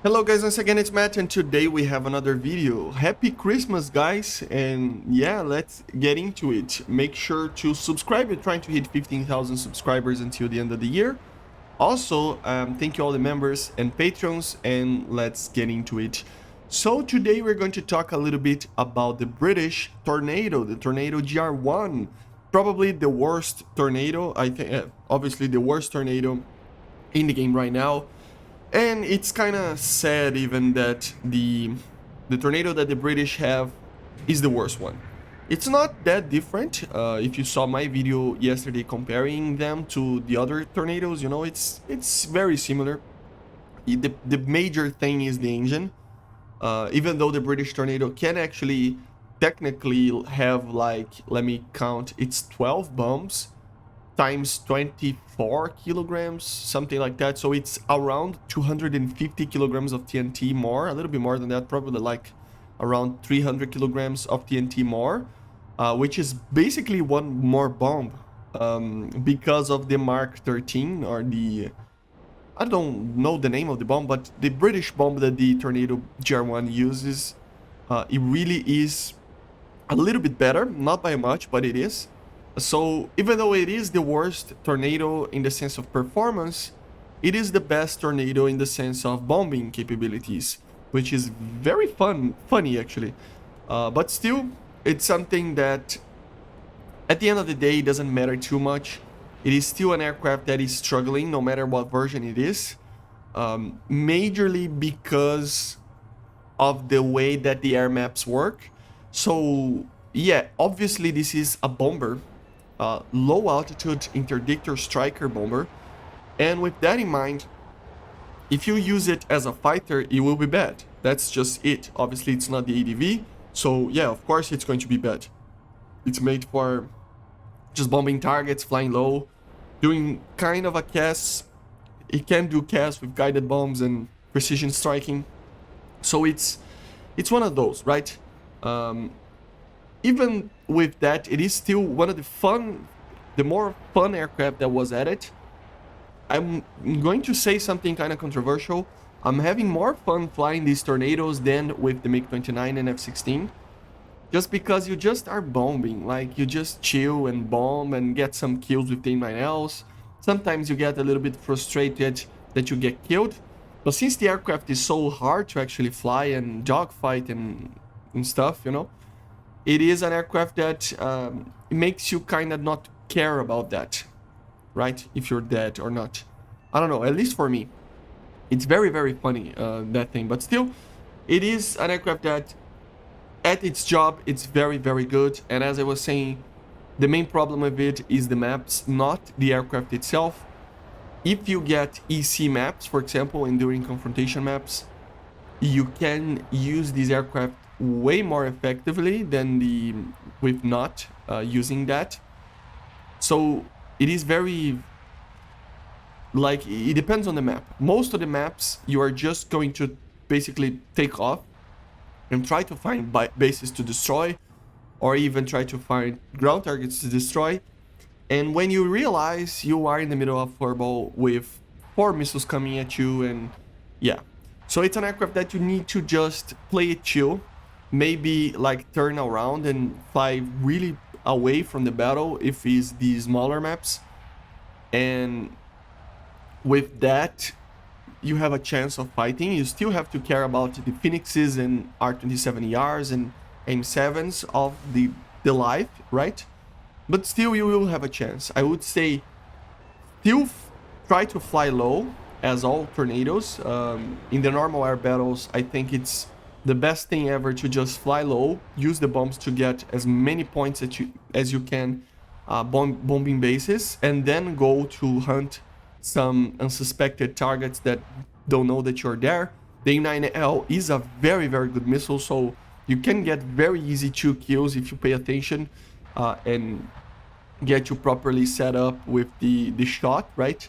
Hello guys, once again it's Matt and today we have another video. Happy Christmas guys, and yeah, let's get into it. Make sure to subscribe. We're trying to hit 15,000 subscribers until the end of the year. Also, thank you all the members and patrons, and let's get into it. So today we're going to talk a little bit about the British tornado, the Tornado GR1. Probably the worst tornado, I think, obviously the worst tornado in the game right now. And it's kind of sad even that the tornado that the British have is the worst one. It's not that different. If you saw my video yesterday comparing them to the other tornadoes, you know, it's very similar. The major thing is the engine. Even though the British tornado can actually technically have, like, let me count, it's 12 bombs times 24 kilograms, something like that. So it's around 250 kilograms of TNT more, a little bit more than that, probably like around 300 kilograms of TNT more, which is basically one more bomb, because of the Mark 13, or the, I don't know the name of the bomb, but the British bomb that the Tornado GR1 uses, it really is a little bit better, not by much, but it is. So even though it is the worst tornado in the sense of performance, it is the best tornado in the sense of bombing capabilities, which is very funny actually. But still, it's something that at the end of the day, it doesn't matter too much. It is still an aircraft that is struggling no matter what version it is, majorly because of the way that the air maps work. So yeah, obviously this is a bomber, low altitude interdictor striker bomber, and with that in mind, if you use it as a fighter, it will be bad. That's just it. Obviously it's not the ADV, so yeah, of course it's going to be bad. It's made for just bombing targets, flying low, doing kind of a cast. It can do casts with guided bombs and precision striking. So it's one of those, right? Even with that, it is still one of the more fun aircraft that was added. I'm going to say something kind of controversial. I'm having more fun flying these tornadoes than with the MiG-29 and F-16. Just because you just are bombing, like you just chill and bomb and get some kills with the 9Ls. Sometimes you get a little bit frustrated that you get killed. But since the aircraft is so hard to actually fly and dogfight and stuff, you know, it is an aircraft that makes you kind of not care about that, right? If you're dead or not. I don't know, at least for me. It's very, very funny, that thing. But still, it is an aircraft that, at its job, it's very, very good. And as I was saying, the main problem with it is the maps, not the aircraft itself. If you get EC maps, for example, enduring confrontation maps, you can use these aircraft way more effectively than the with not using that. So it is very, like, it depends on the map. Most of the maps you are just going to basically take off and try to find bases to destroy, or even try to find ground targets to destroy. And when you realize you are in the middle of furball with 4 missiles coming at you, and yeah. So it's an aircraft that you need to just play it chill, maybe like turn around and fly really away from the battle if it's the smaller maps. And with that, you have a chance of fighting. You still have to care about the Phoenixes and R27ERs and M7s of the life, right? But still, you will have a chance. I would say still try to fly low, as all tornadoes. In the normal air battles, I think it's the best thing ever to just fly low, use the bombs to get as many points as you can, bombing bases, and then go to hunt some unsuspected targets that don't know that you're there. The 9L is a very, very good missile, so you can get very easy 2 kills if you pay attention, and get you properly set up with the shot, right?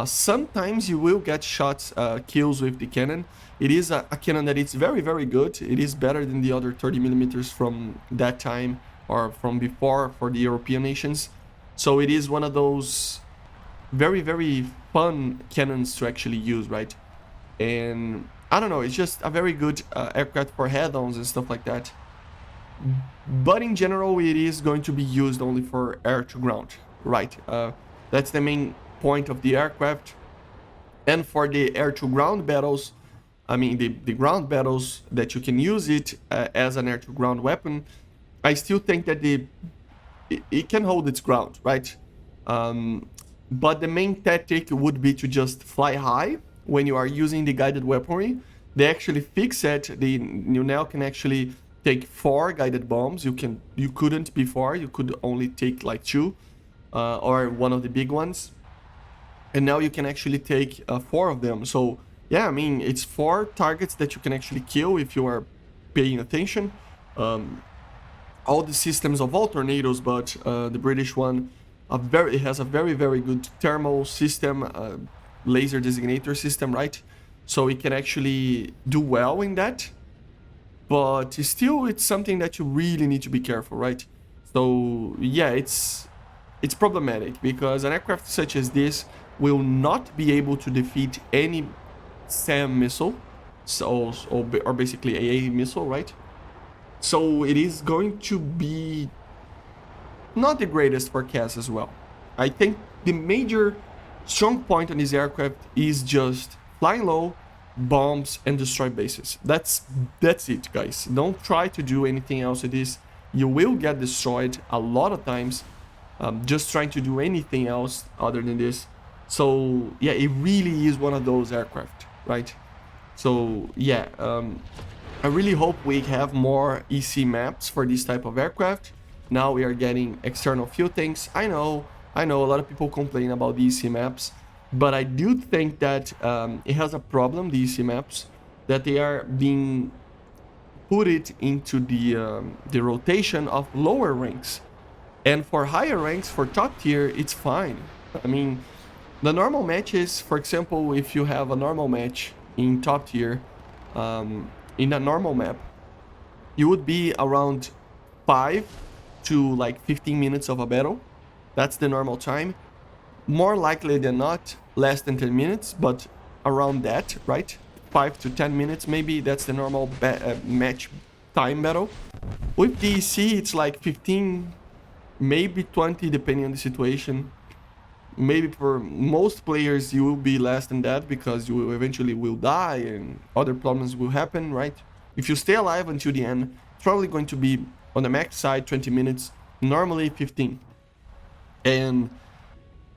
Sometimes you will get shots, kills with the cannon. It is a cannon that is very, very good. It is better than the other 30 millimeters from that time or from before for the European nations. So it is one of those very, very fun cannons to actually use, right? And I don't know, it's just a very good aircraft for head-ons and stuff like that. But in general, it is going to be used only for air to ground, right? That's the main point of the aircraft. And for the air to ground battles, I mean the ground battles that you can use it as an air to ground weapon, I still think that it can hold its ground, right? Um, but the main tactic would be to just fly high when you are using the guided weaponry. They actually fix it. You now can actually take 4 guided bombs. You couldn't before. You could only take like 2 or one of the big ones, and now you can actually take 4 of them. So yeah, I mean it's 4 targets that you can actually kill if you are paying attention. All the systems of all tornadoes, but the British one, it has a very good thermal system, laser designator system, right? So it can actually do well in that, but still it's something that you really need to be careful, right? So yeah, it's problematic because an aircraft such as this will not be able to defeat any SAM missile, so or basically AA missile, right? So it is going to be not the greatest for CAS as well. I think the major strong point on this aircraft is just flying low, bombs, and destroy bases. That's it, guys. Don't try to do anything else with this. You will get destroyed a lot of times just trying to do anything else other than this. So yeah, it really is one of those aircraft, right? So yeah, I really hope we have more EC maps for this type of aircraft. Now we are getting external fuel tanks. I know a lot of people complain about the EC maps, but I do think that it has a problem, the EC maps, that they are being put it into the rotation of lower ranks. And for higher ranks, for top tier, it's fine. I mean, the normal matches, for example, if you have a normal match in top tier, in a normal map, you would be around 5 to like 15 minutes of a battle. That's the normal time. More likely than not, less than 10 minutes, but around that, right? 5 to 10 minutes, maybe that's the normal match time battle. With DEC, it's like 15, maybe 20, depending on the situation. Maybe for most players, you will be less than that because you eventually will die and other problems will happen, right? If you stay alive until the end, it's probably going to be on the max side 20 minutes, normally 15. And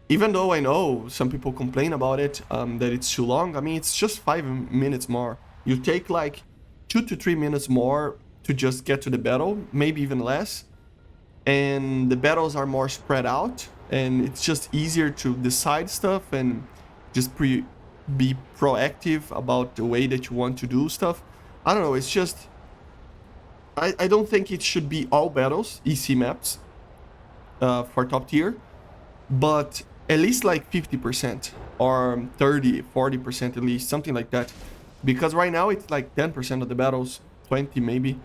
even though I know some people complain about it, that it's too long, I mean, it's just 5 minutes more. You take like 2 to 3 minutes more to just get to the battle, maybe even less. And the battles are more spread out, and it's just easier to decide stuff and just be proactive about the way that you want to do stuff. I don't know, it's just... I don't think it should be all battles, EC maps, for top tier, but at least like 50% or 30, 40% at least, something like that. Because right now it's like 10% of the battles, 20 maybe.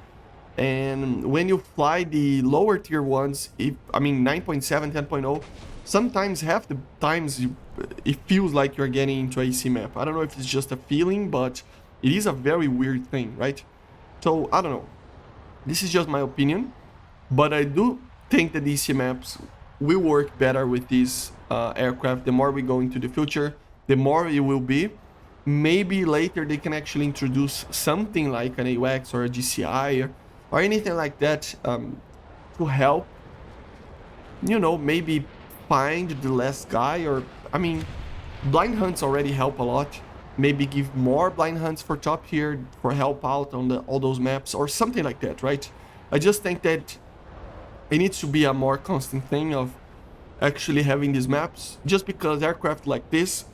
And when you fly the lower tier ones, I mean 9.7, 10.0, sometimes half the times it feels like you're getting into a EC map. I don't know if it's just a feeling, but it is a very weird thing, right? So I don't know. This is just my opinion, but I do think that EC maps will work better with this aircraft. The more we go into the future, the more it will be. Maybe later they can actually introduce something like an AWACS or a GCI or anything like that to help, you know, maybe find the last guy. Or, I mean, blind hunts already help a lot. Maybe give more blind hunts for top tier for help out on all those maps or something like that, right? I just think that it needs to be a more constant thing of actually having these maps, just because aircraft like this,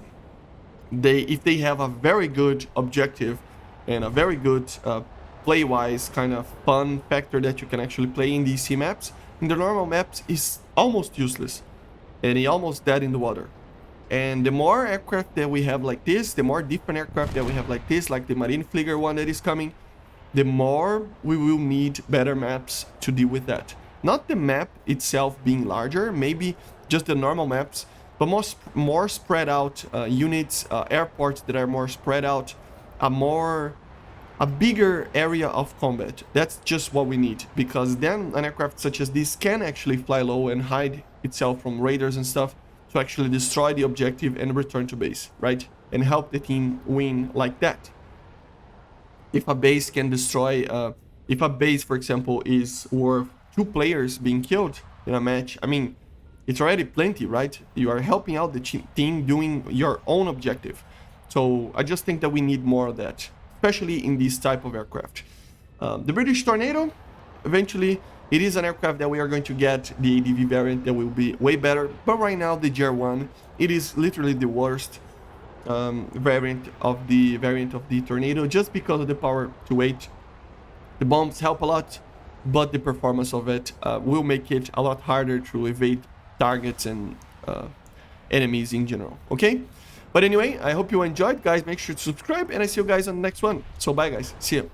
if they have a very good objective and a very good play-wise kind of fun factor that you can actually play in these C maps, in the normal maps is almost useless and it almost dead in the water. And the more aircraft that we have like this, the more different aircraft that we have like this, like the Marineflieger one that is coming, the more we will need better maps to deal with that. Not the map itself being larger, maybe just the normal maps, but more spread out units, airports that are more spread out, a bigger area of combat. That's just what we need, because then an aircraft such as this can actually fly low and hide itself from raiders and stuff to actually destroy the objective and return to base, right? And help the team win like that. If a base can destroy, if a base, for example, is worth 2 players being killed in a match, I mean, it's already plenty, right? You are helping out the team doing your own objective. So I just think that we need more of that, especially in this type of aircraft. The British Tornado, eventually, it is an aircraft that we are going to get the ADV variant that will be way better. But right now, the GR1, it is literally the worst variant of the Tornado, just because of the power to weight. The bombs help a lot, but the performance of it will make it a lot harder to evade targets and enemies in general. Okay, but anyway, I hope you enjoyed, guys. Make sure to subscribe, and I see you guys on the next one. So bye, guys. See you.